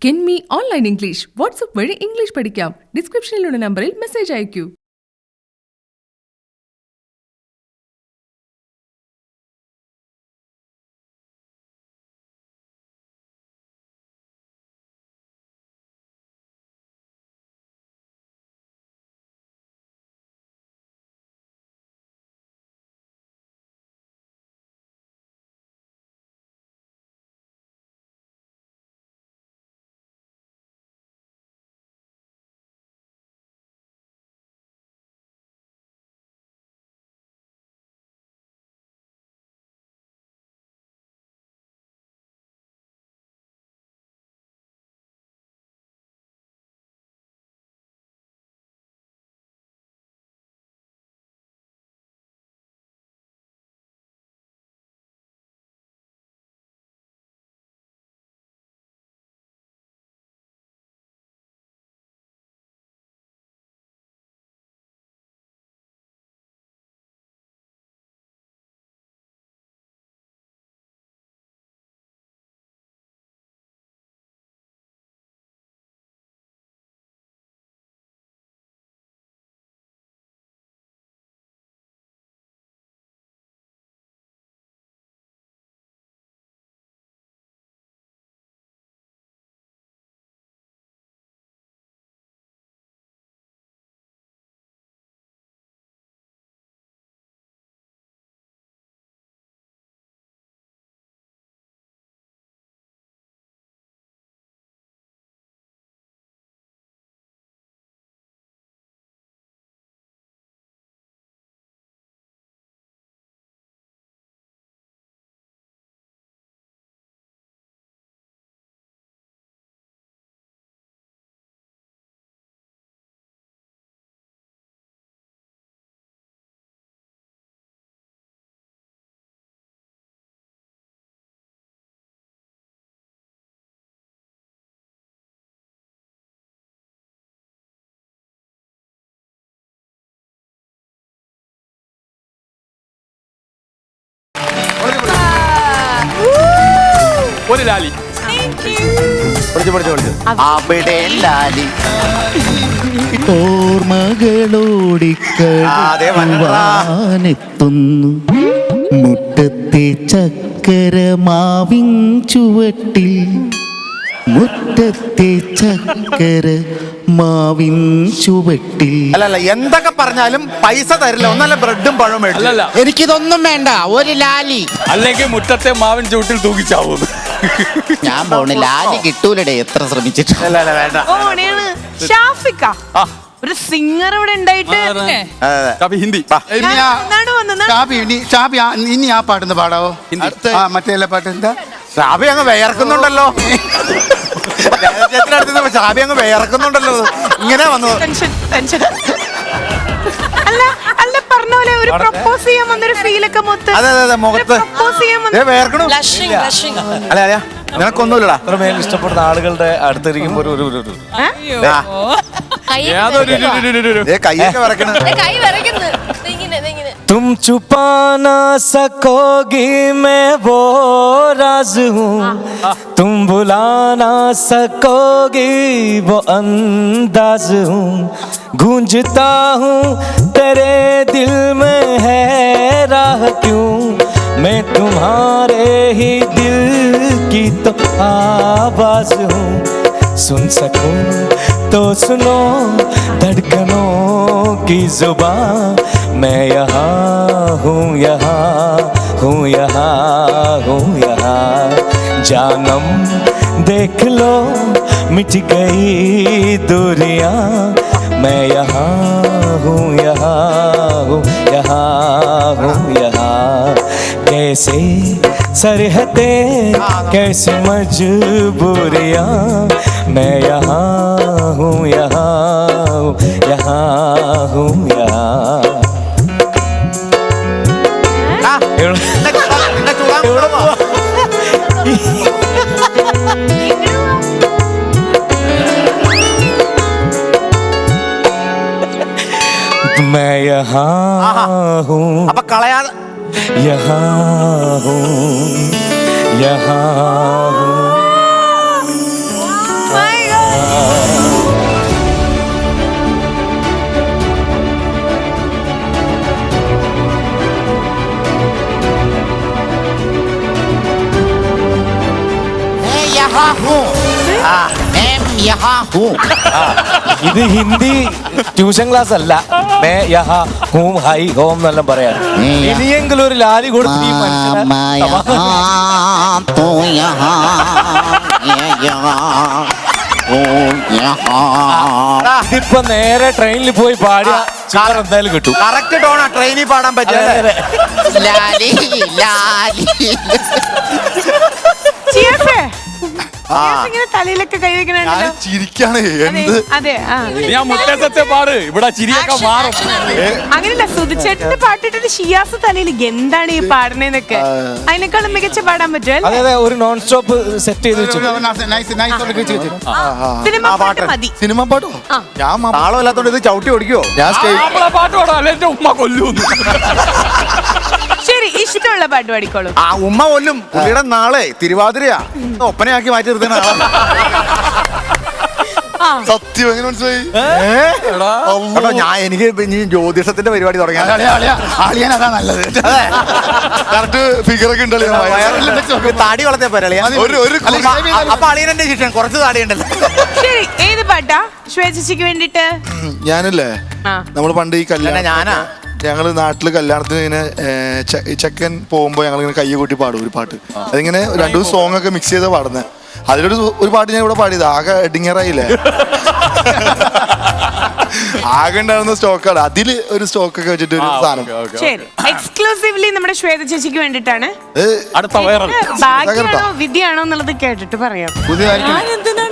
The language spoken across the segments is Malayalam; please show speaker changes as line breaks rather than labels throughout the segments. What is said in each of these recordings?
കെൻമി ഓൺലൈൻ ഇംഗ്ലീഷ് വാട്സ്ആപ്പ് വഴി ഇംഗ്ലീഷ് പഠിക്കാം. ഡിസ്ക്രിപ്ഷനിലുള്ള നമ്പറിൽ മെസ്സേജ് അയക്കൂ.
ഒരു ലാലി
അവിടെ ലാലി
ഓർമ്മകളോടിക്കെത്തുന്നു മുറ്റത്തെ ചക്കര മാവിൻ ചുവട്ടിൽ മുറ്റത്തെ ചക്കര മാവിൻ ചുവട്ടിൽ.
അല്ലല്ല എന്തൊക്കെ പറഞ്ഞാലും പൈസ തരില്ല. ഒന്നല്ല ബ്രെഡും പഴവും
അല്ലല്ല
എനിക്കിതൊന്നും വേണ്ട. ഒരു ലാലി
അല്ലെങ്കിൽ മുറ്റത്തെ മാവിൻ ചുവട്ടിൽ തൂക്കിച്ചാവും.
ഞാൻ പോണ ലാലി കിട്ടൂലടേ എത്ര ശ്രമിച്ചിട്ട്.
വേണ്ട.
ഷാഫിക്ക ഒരു സിംഗർ ഇവിടെ ഉണ്ടായിട്ട്
ഹിന്ദി
ഇനി ആ പാട്ടൊന്ന് പാടാവോ? മറ്റേ പാട്ട് എന്താ?
ഷാബി അങ്ങ് വിയർക്കുന്നുണ്ടല്ലോ. ഷാബി അങ്ങ് വിയർക്കുന്നുണ്ടല്ലോ. ഇങ്ങനെ വന്നു.
അല്ല പറഞ്ഞ പോലെ ഒരു പ്രപ്പോസ് ചെയ്യാൻ വന്നൊരു ഫീലൊക്കെ മൊത്തം.
അതെ മുഖത്ത് വിയർക്കണു. അല്ല നിനക്കൊന്നുമില്ലടാ.
അത്രമേൽ ഇഷ്ടപ്പെടുന്ന ആളുകളുടെ അടുത്തിരിക്കുമ്പോ
കൈയൊക്കെ വിറക്കണ.
तुम छुपा ना सकोगी मैं वो राज हूँ, तुम भुला ना सकोगी वो अंदाज हूँ, गूंजता हूँ तेरे दिल में है राह क्यों, मैं तुम्हारे ही दिल की तो आवाज हूँ, सुन सकूं तो सुनो धड़कनों की जुबां, मैं यहाँ हूँ यहाँ हूँ यहाँ हूँ यहाँ, जानम देख लो मिट गई दूरियां, मैं यहाँ हूँ यहाँ हूँ यहाँ हूँ यहाँ, कैसे सरहदें कैसे मजबूरियां, मैं यहाँ हूँ यहाँ हूँ यहाँ हूँ यहाँ. मैं यहाँ हूँ
അപ്പൊ കളയാതെ
यहाँ हूँ यहाँ हूँ.
मैं यहाँ हूँ
ഇത് ഹിന്ദി ട്യൂഷൻ ക്ലാസ് അല്ല മേ യഹാ ഹൂം ഹൈ ഹോം എന്നെല്ലാം പറയാം
മേ യഹാ.
ഇനിയെങ്കിലും ഒരു ലാലി കൊടുത്ത് ഈ മനുഷ്യനെ
मैं यहाँ तू यहाँ मैं यहाँ तू यहाँ
ഇതിപ്പോ നേരെ ട്രെയിനിൽ പോയി പാടിയ ചില്ലറ എന്തായാലും കിട്ടും.
കറക്റ്റ് ടോണാ ട്രെയിനിൽ പാടാൻ പറ്റിയ
അതെ, അതെ.
ലാലി ലാലി
ചിയേഴ്സ്. ചിയേഴ്സ് ഇങ്ങനെ തലയിലൊക്കെ
ഞാൻ
കൈവയ്ക്കണുണ്ടല്ലോ.
ചിരിക്കാണ് എന്ത്
അതെ ആ
ഞാൻ മുറ്റത്തെ പാട് ഇവിടെ ചിരിയൊക്കെ മാറും.
അങ്ങനെയല്ല, സുധിച്ചേട്ടന്റെ പാട്ടിട്ടിട്ട് ഷിയാസ് തലയിൽ എന്താണ് ഈ പാടണേന്നൊക്കെ അതിനേക്കാളും മികച്ച പാടാൻ
അതെ
പറ്റുമോ?
അതെ ഒരു നോൺ സ്റ്റോപ്പ് സെറ്റ് ചെയ്ത് വെച്ചു.
സിനിമ പാട്ട് മതി.
സിനിമ പാട്ടോ ഞാൻ
താളമില്ലാത്തോണ്ട് ഇത് ചവിട്ടി ഓടിക്കുവോ?
ഞാൻ സ്റ്റേജ്
നമ്മളെ പാട്ട് പാടാം അല്ലെ എന്റെ ഉമ്മ കൊല്ലൂന്ന്.
ശരി, ഇഷ്ടമുള്ള പാട്ട് പാടിക്കോളൂ.
ആ ഉമ്മ കൊല്ലും. പുള്ളിയുടെ നാളെ തിരുവാതിരയാ ഒപ്പനയാക്കി മാറ്റി നിർത്തുന്ന ആളാ.
ആ
സത്യം എങ്ങനെ മനസ്സിലായി?
കേട്ടോ, എനിക്ക് ഇനി ജ്യോതിഷത്തിന്റെ പരിപാടി തുടങ്ങിയാ
ആളിയാൻ അതാ നല്ലത്. കറക്റ്റ് ഫിഗർ ഒക്കെ ഉണ്ടല്ലോ
താടി വളർത്തിയ പോരളിയാ.
ഒരു
അപ്പൊ അളിയനെ ശിക്ഷ കുറച്ച് താടി ഉണ്ടല്ലോ.
ശരി, ഏത് പാട്ടാ ശ്വേതച്ചിക്ക് വേണ്ടിട്ട്?
ഞാനല്ലേ
ആ.
നമ്മൾ പണ്ട് ഈ കല്യാണം
ഞാനാ.
ഞങ്ങള് നാട്ടില് കല്യാണത്തിന് ഇങ്ങനെ ചെക്കൻ പോകുമ്പോ ഞങ്ങൾ ഇങ്ങനെ കയ്യെ കൂട്ടി പാടും ഒരു പാട്ട്. അതിങ്ങനെ രണ്ടു സോങ് ഒക്കെ മിക്സ് ചെയ്താ പാടുന്നത്. അതിലൊരു പാട്ട് ഞാൻ ഇവിടെ പാടിയത് ആകെ എഡിങ്ങറായില്ലേ. ആകെ ഉണ്ടായിരുന്ന സ്റ്റോക്കാണ്. അതില് ഒരു സ്റ്റോക്ക് ഒക്കെ വെച്ചിട്ട് ഒരു സാധനം.
ശരി, എക്സ്ക്ലൂസീവ്ലി നമ്മുടെ ശ്വേത ചേച്ചിക്ക് വേണ്ടിട്ടാണ്.
അടുത്ത വൈറൽ.
ഭാഗ്യാണോ വിധിയാണോ എന്നുള്ളത് കേട്ടിട്ട് പറയാം.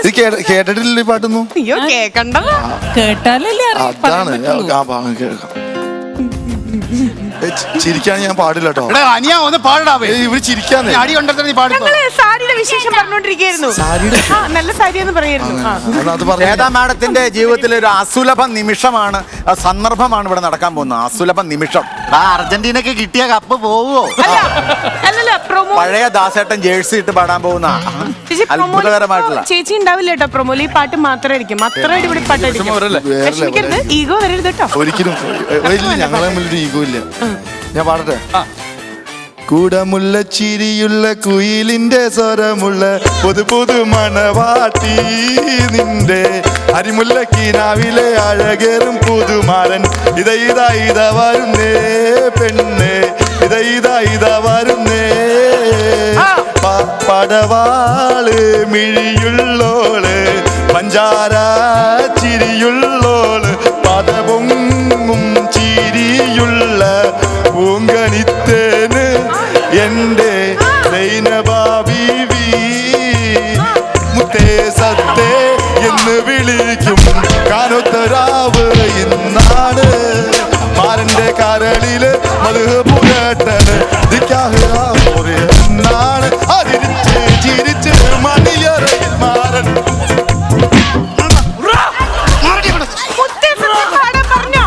ഇത് കേട്ടിട്ടില്ല ഈ പാട്ടൊന്നും.
അയ്യോ, കേക്കണ്ടല്ലോ.
കേട്ടാലല്ലേ
അതാണ് ആ ഭാഗം കേൾക്കാം. ചിരിക്കാൻ ഞാൻ പാടില്ല കേട്ടോ.
അനിയാ ഒന്ന് പാടാവേ.
ഇവര് ചിരിക്കാന്ന്
അടി കൊണ്ടുവരുന്ന നീ പാടി.
ഞങ്ങള് സാരിയുടെ വിശേഷം പറഞ്ഞോണ്ടിരിക്കുന്നു. ആ, നല്ല സാരി എന്ന് പറയായിരുന്നു. ആ.
അത് പറഞ്ഞു.
ശ്വേതാ മാഡത്തിന്റെ ജീവിതത്തിലെ ഒരു അസുലഭ നിമിഷമാണ്, സന്ദർഭമാണ് ഇവിടെ നടക്കാൻ പോകുന്നത്. അസുലഭ നിമിഷം.
അർജന്റീനക്ക് കിട്ടിയ കപ്പ് പോവോ?
അല്ലല്ല, പ്രൊമോ
പഴയ ദാസേട്ടൻ ജേഴ്സി ഇട്ട് പാടാൻ പോകുന്ന
ചേച്ചി
അത്ഭുതകരമായിട്ടുള്ള.
ചേച്ചി ഉണ്ടാവില്ല കേട്ടോ പ്രൊമോയിൽ. ഈ പാട്ട് മാത്രമായിരിക്കും. അത്ര അടിപൊളി പാട്ടായിരിക്കും.
വരല്ലേ?
വിഷമിക്കരുത്, ഈഗോ വരരുത് കേട്ടോ.
ഒരിക്കലും ഞങ്ങളെ തമ്മിലൊരു ഈഗോ ഇല്ല. ഞാൻ പാടട്ടെ. കുടമുള്ള ചിരിയുള്ള കുയിലിന്റെ സ്വരമുള്ള പുതു പുതു മണവാട്ടി നിന്റെ അരിമുല്ല കിനാവിലെ അഴകേറും പുതുമാരൻ ഇതാ വരുന്നേ പെണ്ണേ ഇതാ വരുന്നേ പടവാള് മിഴിയുള്ളോള് പഞ്ചാര ചിരിയുള്ളോള് പദപൊങ്ങും ചിരിയുള്ള പൂങ്കനിത്തേന് എന്റെ സൈനബാ ബീവി മുത്തേ സത്തേ എന്ന് വിളിക്കും കാനൊത്തരാവ് ഇന്നാണ് മാരന്റെ കരളില് മധു പുരട്ടന് എന്നാണ് അതിരിച്ച് ചിരിച്ച് മണിയറയിൽ മാറൻ.
മുത്തശ്ശി പാടാൻ പറഞ്ഞോ?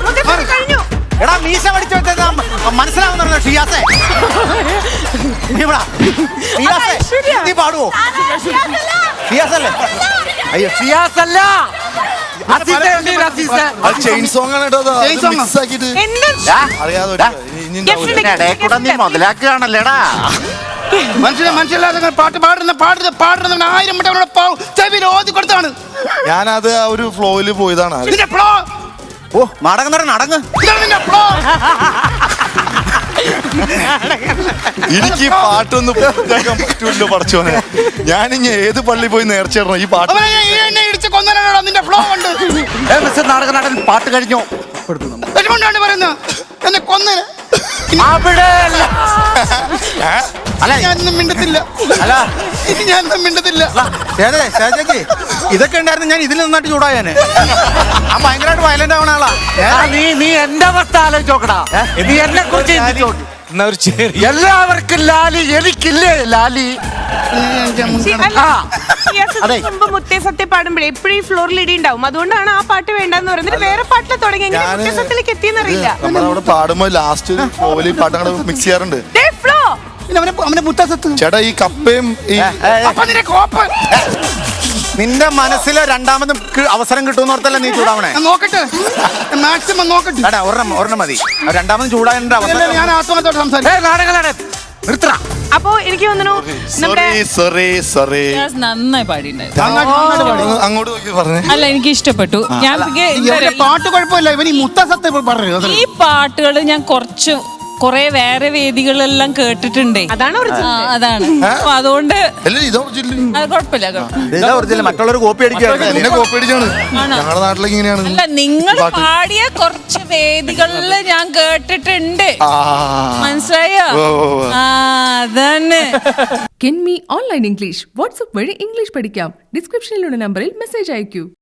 മുത്തശ്ശി കഴിഞ്ഞു.
എടാ മീശ പഠിച്ചു വെച്ചാൽ മനസ്സിലാവുന്നുണ്ടല്ലോ ഷിയാസേ. ഷിയാസേ നീ പാടുവോ? ഷിയാസല്ലേ? അയ്യോ ഷിയാസല്ല.
അത് ചെയിൻ സോങ് ആണ് കേട്ടോ. മിക്സ് ആക്കിട്ട്
എന്താ?
അറിയാതെ ഇനി
ഇടയക്കൂടെ നീ മുതലാക്കുകയാണല്ലേടാ.
മനുഷ്യല്ലാതെ പാട്ട് പാടുന്ന 1000 വട്ടം അവനോട് ചെവിയിൽ ഓതി കൊടുത്താണ്.
ഞാനത് ആ ഒരു ഫ്ലോയില് പോയതാണ്.
ഓ നടങ്ങ്.
എനിക്ക് പാട്ടൊന്നും കേൾക്കാൻ പറ്റൂല്ലോ പഠിച്ചോനെ. ഞാനിങ്ങ ഏത് പള്ളി പോയി നേർച്ചിടണം ഈ പാട്ട്.
നാടകനാടൻ പാട്ട് കഴിഞ്ഞു.
എന്നെ കൊന്ന്
അവിടെ
അല്ല
ഞാനൊന്നും മിണ്ടത്തില്ല.
അല്ല
ഇനി ഞാനൊന്നും മിണ്ടത്തില്ല.
ചേച്ചി ഇതൊക്കെ ഉണ്ടായിരുന്നു ഞാൻ ഇതിൽ നിന്നായിട്ട് ചൂടായാന്. ആ ഭയങ്കരമായിട്ട് വയലന്റ് ആവണ ആളാ.
നീ എന്റെ അവസ്ഥ ആലോചിച്ചോക്കടാ. നീ എന്നെ കുറിച്ച്
എന്നാ ഒരു ചെറിയ
എല്ലാവർക്കും ലാലി, എനിക്കില്ലേ ലാലി?
മുമ്പ് മുത്തേ സത്യ പാടുമ്പോഴേ എപ്പോഴും ഈ ഫ്ലോറിൽ ഇടി ഉണ്ടാവും. അതുകൊണ്ടാണ് ആ പാട്ട് വേണ്ടെന്ന് പറയുന്നത്. വേറെ പാട്ടിൽ തുടങ്ങി മുത്തേ സത്യത്തിലേക്ക് എത്തിയെന്നറിയില്ല.
നമ്മളവിടെ പാടുമ്പോ ലാസ്റ്റ് ഫ്ലോയില് പാട്ട് അങ്ങോട്ട് മിക്സ് ചെയ്യാറുണ്ട്. ചേട്ടാ ഈ കപ്പയും ഈ
നിന്റെ മനസ്സിൽ രണ്ടാമതും അവസരം കിട്ടുമെന്ന് ഓർത്തല്ല നീ ചൂടാവണേ.
നോക്കട്ടെ, മാക്സിമം നോക്കട്ടെ.
ഒരെണ്ണം മതി. രണ്ടാമതും ചൂടാകേണ്ട അവസരം.
ഞാൻ ആത്മഹത്യോട് സംസാരിക്കും.
നാടകനാടൻ
നിർത്തടാ.
അപ്പോ എനിക്ക് തോന്നുന്നു നമ്മുടെ
സോറി
നന്നായി പാടിണ്ടായിരുന്നു.
നന്നായിട്ട് പാടി.
അങ്ങോട്ട് നോക്കി പറഞ്ഞേ.
അല്ല എനിക്ക് ഇഷ്ടപ്പെട്ടു. ഞാൻ
ഇവന്റെ പാട്ട് കുഴപ്പമില്ല, ഇവൻ ഈ മുത്തസത്തെ പറഞ്ഞു.
ഈ പാട്ടുകൾ ഞാൻ കൊറേ വേറെ വേദികളെല്ലാം കേട്ടിട്ടുണ്ടേ.
അതാണ് original.
അതാണ്. അപ്പൊ അതുകൊണ്ട്
അല്ല ഇതാ ഒറിജിനൽ.
അത് കുഴപ്പമില്ല.
ഇതാ ഒറിജിനൽ, മറ്റുള്ളവർ കോപ്പി അടിക്കാറ്.
എന്നെ കോപ്പി അടിച്ചാണ്. ഞങ്ങളുടെ നാട്ടിലേക്ക് ഇങ്ങനെയാണ്.
അല്ല നിങ്ങൾ പാടിയ കുറച്ച് വേദികളിൽ ഞാൻ കേട്ടിട്ടുണ്ട്. മനസ്സിലായോ? അതന്നെ.
കെൻമി ഓൺലൈൻ ഇംഗ്ലീഷ് വാട്സ്ആപ്പ് വഴി ഇംഗ്ലീഷ് പഠിക്കാം. ഡിസ്ക്രിപ്ഷനിലുള്ള നമ്പറിൽ മെസ്സേജ് അയക്കൂ.